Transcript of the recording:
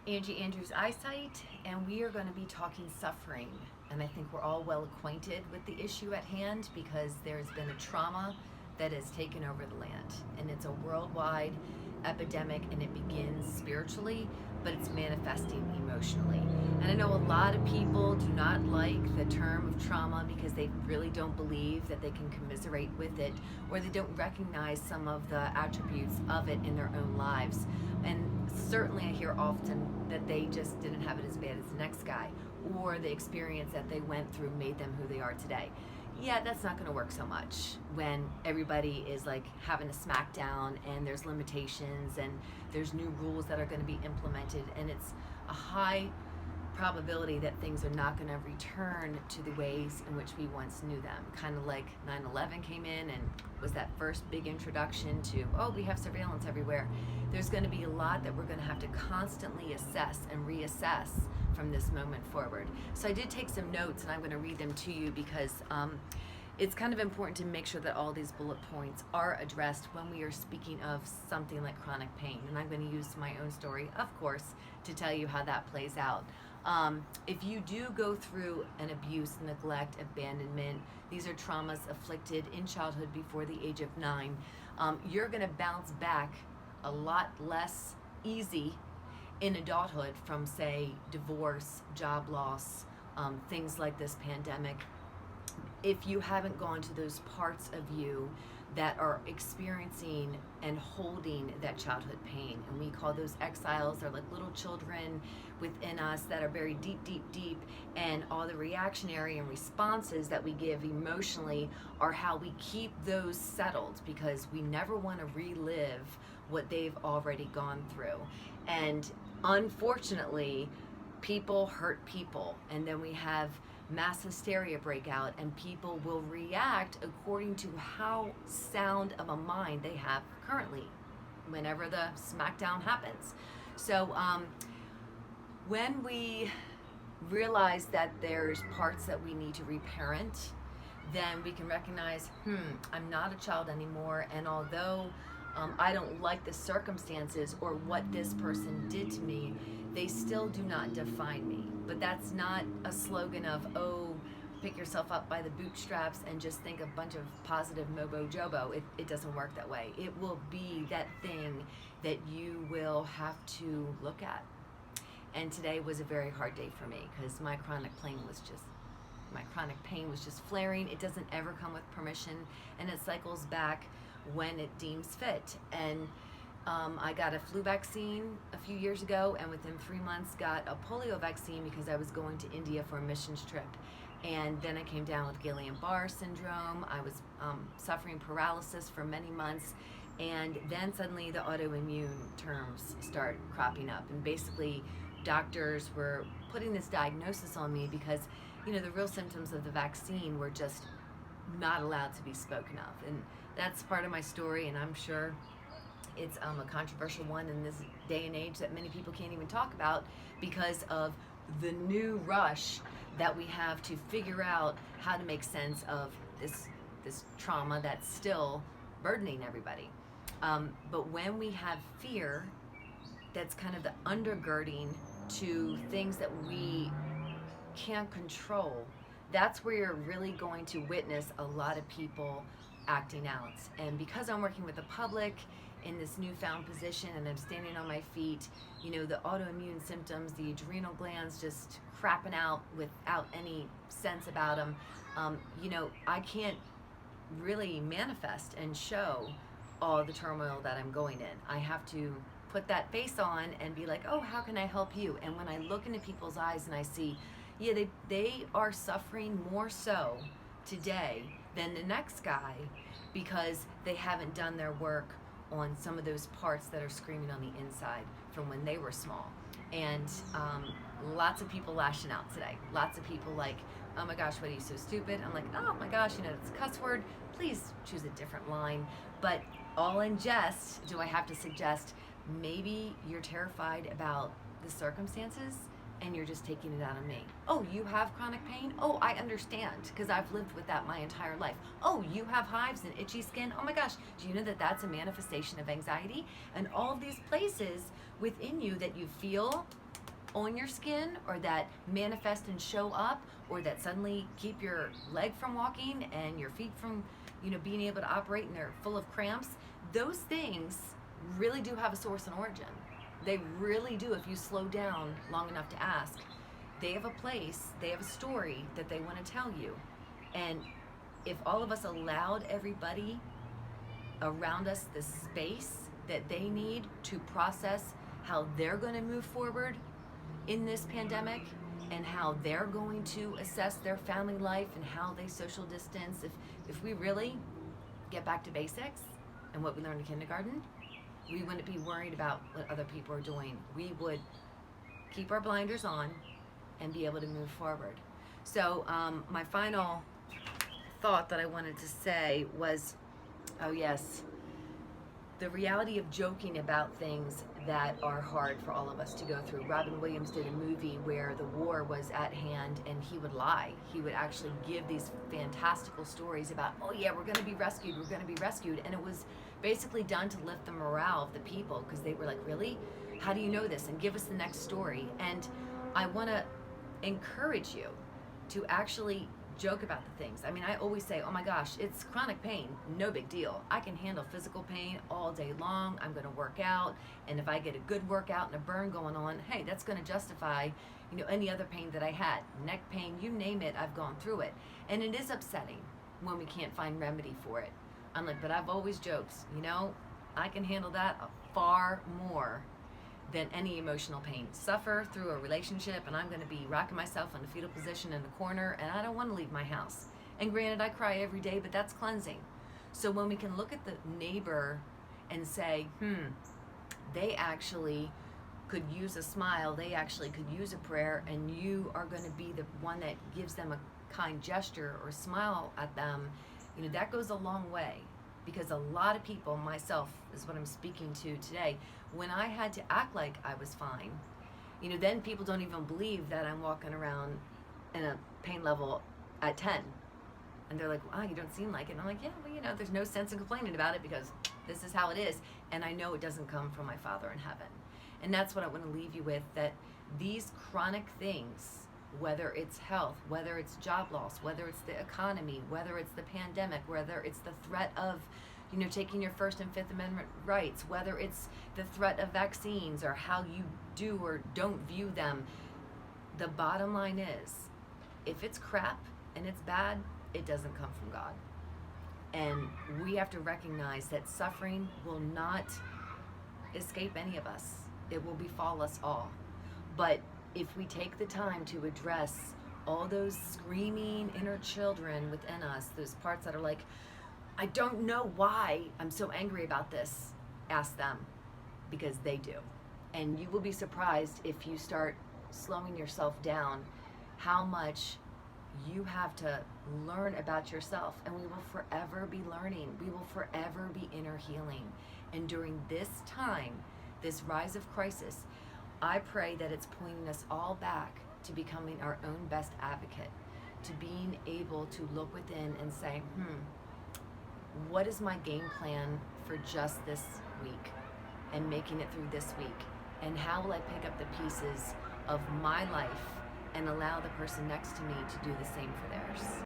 Angie Andrews Eyesight, and we are going to be talking suffering. And I think we're all well acquainted with the issue at hand because there's been a trauma that has taken over the land. And it's a worldwide epidemic, and it begins spiritually, but it's manifesting emotionally. And I know a lot of people do not like the term of trauma because they really don't believe that they can commiserate with it, or they don't recognize some of the attributes of it in their own lives. And certainly I hear often that they just didn't have it as bad as the next guy, or the experience that they went through made them who they are today. Yeah, that's not going to work so much when everybody is like having a smackdown and there's limitations and there's new rules that are going to be implemented, and it's a high probability that things are not going to return to the ways in which we once knew them. Kind of like 9/11 came in and was that first big introduction to, oh, we have surveillance everywhere. There's going to be a lot that we're going to have to constantly assess and reassess from this moment forward. So I did take some notes, and I'm going to read them to you because it's kind of important to make sure that all these bullet points are addressed when we are speaking of something like chronic pain. And I'm going to use my own story, of course, to tell you how that plays out. If you do go through an abuse, neglect, abandonment, these are traumas afflicted in childhood before the age of 9, you're going to bounce back a lot less easy in adulthood from, say, divorce, job loss, things like this pandemic, if you haven't gone to those parts of you that are experiencing and holding that childhood pain. And we call those exiles. They're like little children within us that are very deep, deep, deep. And all the reactionary and responses that we give emotionally are how we keep those settled, because we never want to relive what they've already gone through. And unfortunately, people hurt people. And then we have mass hysteria breakout, and people will react according to how sound of a mind they have currently whenever the smackdown happens. So when we realize that there's parts that we need to reparent, then we can recognize, I'm not a child anymore, and although I don't like the circumstances or what this person did to me, they still do not define me. But that's not a slogan of, oh, pick yourself up by the bootstraps and just think a bunch of positive mobo jobo. It doesn't work that way. It will be that thing that you will have to look at. And today was a very hard day for me because my chronic pain was just flaring. It doesn't ever come with permission, and it cycles back when it deems fit. And I got a flu vaccine a few years ago, and within 3 months got a polio vaccine because I was going to India for a missions trip. And then I came down with Guillain-Barré syndrome. I was suffering paralysis for many months, and then suddenly the autoimmune terms start cropping up, and basically doctors were putting this diagnosis on me because, the real symptoms of the vaccine were just not allowed to be spoken of. And that's part of my story, and I'm sure it's a controversial one in this day and age that many people can't even talk about because of the new rush that we have to figure out how to make sense of this trauma that's still burdening everybody. But when we have fear, that's kind of the undergirding to things that we can't control, that's where you're really going to witness a lot of people acting out. And because I'm working with the public in this newfound position and I'm standing on my feet, the autoimmune symptoms, the adrenal glands just crapping out without any sense about them, I can't really manifest and show all the turmoil that I'm going in. I have to put that face on and be like, oh, how can I help you? And when I look into people's eyes and I see, they are suffering more so today than the next guy because they haven't done their work on some of those parts that are screaming on the inside from when they were small. And lots of people lashing out today. Lots of people like, oh my gosh, what are you, so stupid? I'm like, oh my gosh, it's a cuss word. Please choose a different line. But all in jest, do I have to suggest maybe you're terrified about the circumstances and you're just taking it out on me. Oh, you have chronic pain? Oh, I understand because I've lived with that my entire life. Oh, you have hives and itchy skin? Oh my gosh, do you know that that's a manifestation of anxiety? And all of these places within you that you feel on your skin or that manifest and show up, or that suddenly keep your leg from walking and your feet from, being able to operate and they're full of cramps, those things really do have a source and origin. They really do. If you slow down long enough to ask, they have a place, they have a story that they want to tell you. And if all of us allowed everybody around us the space that they need to process how they're going to move forward in this pandemic and how they're going to assess their family life and how they social distance, if we really get back to basics and what we learned in kindergarten, we wouldn't be worried about what other people are doing. We would keep our blinders on and be able to move forward. So my final thought that I wanted to say was, oh yes, the reality of joking about things that are hard for all of us to go through. Robin Williams did a movie where the war was at hand and he would lie. He would actually give these fantastical stories about, oh yeah, we're gonna be rescued, we're gonna be rescued. And it was basically done to lift the morale of the people, because they were like, really? How do you know this? And give us the next story. And I wanna encourage you to actually joke about the things. I mean, I always say, oh my gosh, it's chronic pain, no big deal. I can handle physical pain all day long. I'm going to work out, and if I get a good workout and a burn going on, hey, that's going to justify, any other pain that I had. Neck pain, you name it, I've gone through it. And it is upsetting when we can't find remedy for it. I'm like, but I've always joked, I can handle that far more than any emotional pain. Suffer through a relationship, and I'm going to be rocking myself in a fetal position in the corner, and I don't want to leave my house. And granted, I cry every day, but that's cleansing. So when we can look at the neighbor and say, they actually could use a smile, they actually could use a prayer, and you are going to be the one that gives them a kind gesture or smile at them, that goes a long way. Because a lot of people, myself is what I'm speaking to today, when I had to act like I was fine, then people don't even believe that I'm walking around in a pain level at 10. And they're like, wow, you don't seem like it. And I'm like, yeah, well, there's no sense in complaining about it because this is how it is. And I know it doesn't come from my Father in heaven. And that's what I want to leave you with, that these chronic things, whether it's health, whether it's job loss, whether it's the economy, whether it's the pandemic, whether it's the threat of, taking your First and Fifth Amendment rights, whether it's the threat of vaccines or how you do or don't view them, the bottom line is, if it's crap and it's bad, it doesn't come from God. And we have to recognize that suffering will not escape any of us. It will befall us all. But if we take the time to address all those screaming inner children within us, those parts that are like, I don't know why I'm so angry about this, ask them, because they do. And you will be surprised if you start slowing yourself down, how much you have to learn about yourself. And we will forever be learning. We will forever be inner healing. And during this time, this rise of crisis, I pray that it's pointing us all back to becoming our own best advocate, to being able to look within and say, what is my game plan for just this week and making it through this week? And how will I pick up the pieces of my life and allow the person next to me to do the same for theirs?